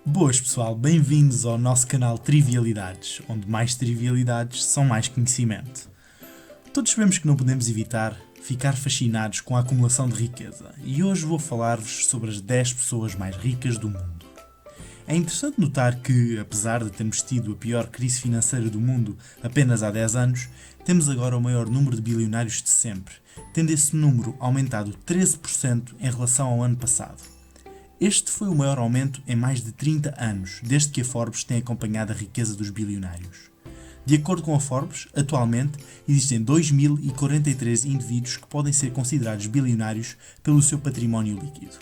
Boas pessoal, bem-vindos ao nosso canal Trivialidades, onde mais trivialidades são mais conhecimento. Todos sabemos que não podemos evitar ficar fascinados com a acumulação de riqueza, e hoje vou falar-vos sobre as 10 pessoas mais ricas do mundo. É interessante notar que, apesar de termos tido a pior crise financeira do mundo apenas há 10 anos, temos agora o maior número de bilionários de sempre, tendo esse número aumentado 13% em relação ao ano passado. Este foi o maior aumento em mais de 30 anos, desde que a Forbes tem acompanhado a riqueza dos bilionários. De acordo com a Forbes, atualmente existem 2.043 indivíduos que podem ser considerados bilionários pelo seu património líquido.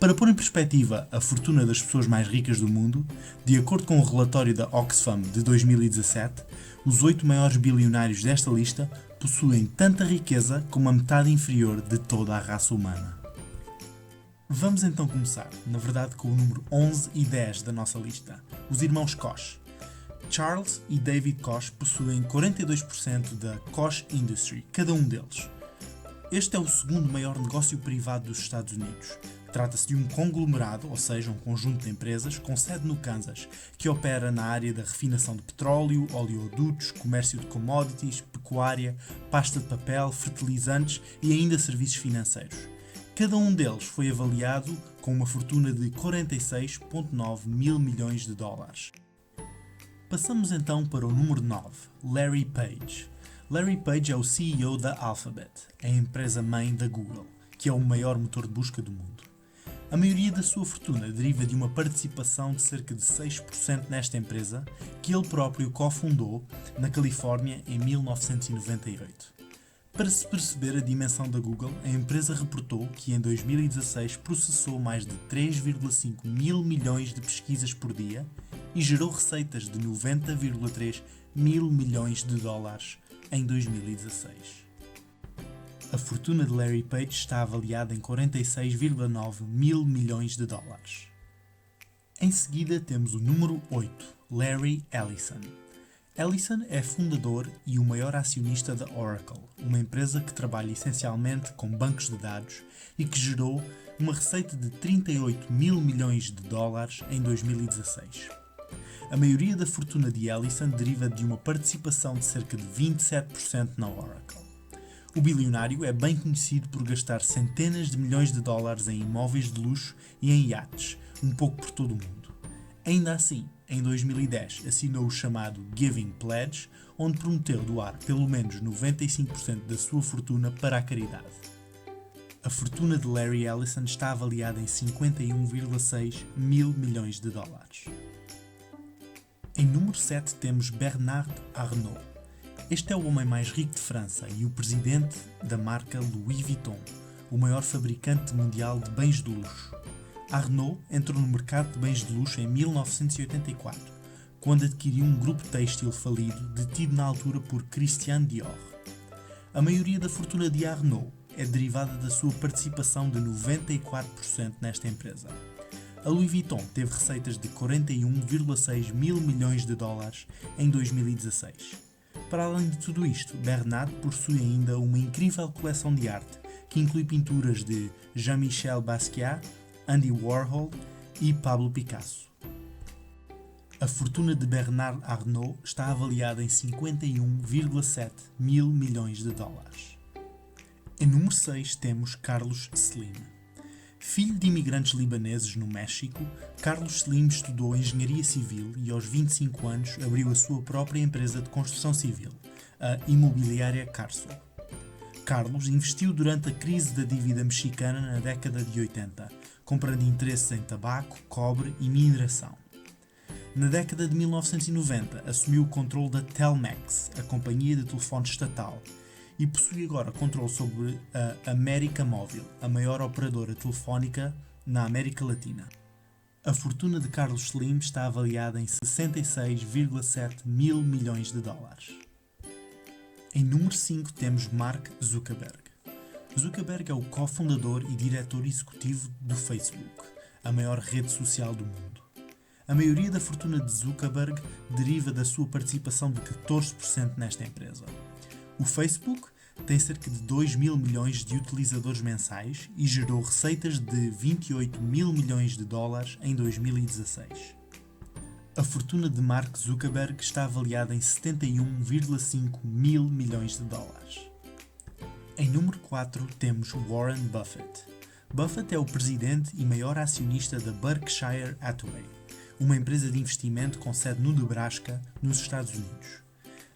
Para pôr em perspectiva a fortuna das pessoas mais ricas do mundo, de acordo com o relatório da Oxfam de 2017, os 8 maiores bilionários desta lista possuem tanta riqueza como a metade inferior de toda a raça humana. Vamos então começar, na verdade, com o número 11 e 10 da nossa lista, os irmãos Koch. Charles e David Koch possuem 42% da Koch Industry, cada um deles. Este é o segundo maior negócio privado dos Estados Unidos. Trata-se de um conglomerado, ou seja, um conjunto de empresas, com sede no Kansas, que opera na área da refinação de petróleo, oleodutos, comércio de commodities, pecuária, pasta de papel, fertilizantes e ainda serviços financeiros. Cada um deles foi avaliado com uma fortuna de 46,9 mil milhões de dólares. Passamos então para o número 9, Larry Page. Larry Page é o CEO da Alphabet, a empresa-mãe da Google, que é o maior motor de busca do mundo. A maioria da sua fortuna deriva de uma participação de cerca de 6% nesta empresa, que ele próprio cofundou na Califórnia em 1998. Para se perceber a dimensão da Google, a empresa reportou que em 2016 processou mais de 3,5 mil milhões de pesquisas por dia e gerou receitas de 90,3 mil milhões de dólares em 2016. A fortuna de Larry Page está avaliada em 46,9 mil milhões de dólares. Em seguida temos o número 8, Larry Ellison. Ellison é fundador e o maior acionista da Oracle, uma empresa que trabalha essencialmente com bancos de dados e que gerou uma receita de 38 mil milhões de dólares em 2016. A maioria da fortuna de Ellison deriva de uma participação de cerca de 27% na Oracle. O bilionário é bem conhecido por gastar centenas de milhões de dólares em imóveis de luxo e em iates, um pouco por todo o mundo. Ainda assim, em 2010 assinou o chamado Giving Pledge, onde prometeu doar pelo menos 95% da sua fortuna para a caridade. A fortuna de Larry Ellison está avaliada em 51,6 mil milhões de dólares. Em número 7 temos Bernard Arnault. Este é o homem mais rico de França e o presidente da marca Louis Vuitton, o maior fabricante mundial de bens de luxo. Arnault entrou no mercado de bens de luxo em 1984, quando adquiriu um grupo têxtil falido detido na altura por Christian Dior. A maioria da fortuna de Arnault é derivada da sua participação de 94% nesta empresa. A Louis Vuitton teve receitas de 41,6 mil milhões de dólares em 2016. Para além de tudo isto, Bernard possui ainda uma incrível coleção de arte, que inclui pinturas de Jean-Michel Basquiat, Andy Warhol e Pablo Picasso. A fortuna de Bernard Arnault está avaliada em 51,7 mil milhões de dólares. Em número 6 temos Carlos Slim. Filho de imigrantes libaneses no México, Carlos Slim estudou engenharia civil e aos 25 anos abriu a sua própria empresa de construção civil, a Imobiliária Carso. Carlos investiu durante a crise da dívida mexicana na década de 80, comprando interesses em tabaco, cobre e mineração. Na década de 1990, assumiu o controle da Telmex, a companhia de telefone estatal, e possui agora controle sobre a América Móvil, a maior operadora telefónica na América Latina. A fortuna de Carlos Slim está avaliada em 66,7 mil milhões de dólares. Em número 5 temos Mark Zuckerberg. Zuckerberg é o cofundador e diretor executivo do Facebook, a maior rede social do mundo. A maioria da fortuna de Zuckerberg deriva da sua participação de 14% nesta empresa. O Facebook tem cerca de 2 mil milhões de utilizadores mensais e gerou receitas de 28 mil milhões de dólares em 2016. A fortuna de Mark Zuckerberg está avaliada em 71,5 mil milhões de dólares. Em número 4 temos Warren Buffett. Buffett é o presidente e maior acionista da Berkshire Hathaway, uma empresa de investimento com sede no Nebraska, nos Estados Unidos.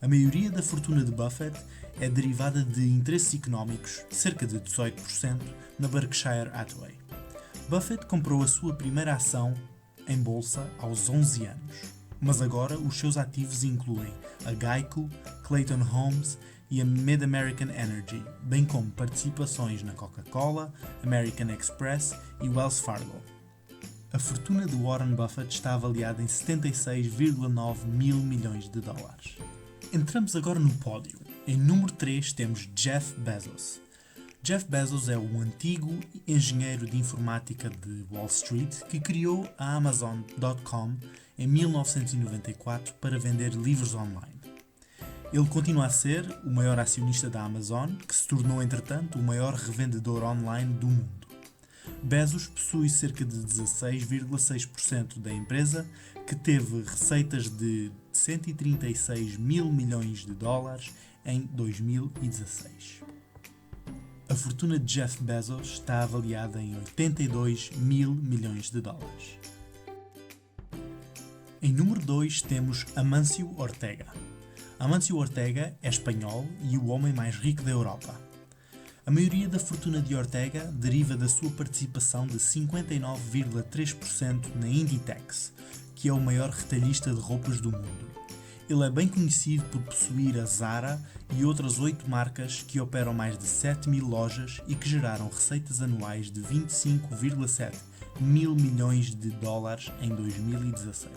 A maioria da fortuna de Buffett é derivada de interesses económicos, cerca de 18%, na Berkshire Hathaway. Buffett comprou a sua primeira ação em bolsa aos 11 anos, mas agora os seus ativos incluem a Geico, Clayton Homes e a Mid-American Energy, bem como participações na Coca-Cola, American Express e Wells Fargo. A fortuna de Warren Buffett está avaliada em 76,9 mil milhões de dólares. Entramos agora no pódio. Em número 3 temos Jeff Bezos. Jeff Bezos é o antigo engenheiro de informática de Wall Street que criou a Amazon.com em 1994 para vender livros online. Ele continua a ser o maior acionista da Amazon, que se tornou entretanto o maior revendedor online do mundo. Bezos possui cerca de 16,6% da empresa, que teve receitas de 136 mil milhões de dólares em 2016. A fortuna de Jeff Bezos está avaliada em 82 mil milhões de dólares. Em número 2 temos Amancio Ortega. Amancio Ortega é espanhol e o homem mais rico da Europa. A maioria da fortuna de Ortega deriva da sua participação de 59,3% na Inditex, que é o maior retalhista de roupas do mundo. Ele é bem conhecido por possuir a Zara e outras 8 marcas que operam mais de 7 mil lojas e que geraram receitas anuais de 25,7 mil milhões de dólares em 2016.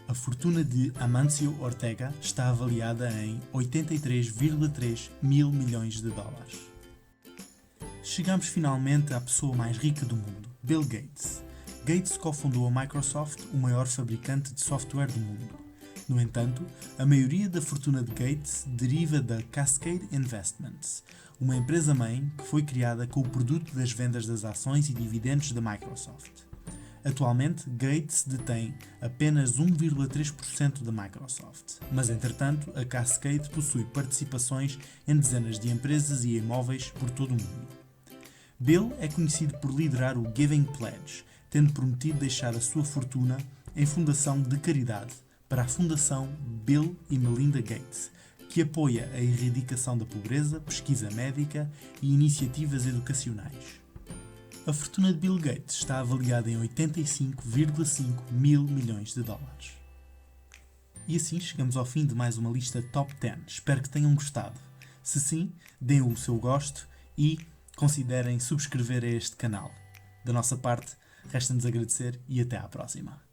A fortuna de Amancio Ortega está avaliada em 83,3 mil milhões de dólares. Chegamos finalmente à pessoa mais rica do mundo, Bill Gates. Gates cofundou a Microsoft, o maior fabricante de software do mundo. No entanto, a maioria da fortuna de Gates deriva da Cascade Investments, uma empresa-mãe que foi criada com o produto das vendas das ações e dividendos da Microsoft. Atualmente, Gates detém apenas 1,3% da Microsoft, mas entretanto a Cascade possui participações em dezenas de empresas e imóveis por todo o mundo. Bill é conhecido por liderar o Giving Pledge, tendo prometido deixar a sua fortuna em fundação de caridade para a Fundação Bill e Melinda Gates, que apoia a erradicação da pobreza, pesquisa médica e iniciativas educacionais. A fortuna de Bill Gates está avaliada em 85,5 mil milhões de dólares. E assim chegamos ao fim de mais uma lista Top 10. Espero que tenham gostado. Se sim, deem o seu gosto e considerem subscrever a este canal. Da nossa parte, resta-nos agradecer e até à próxima.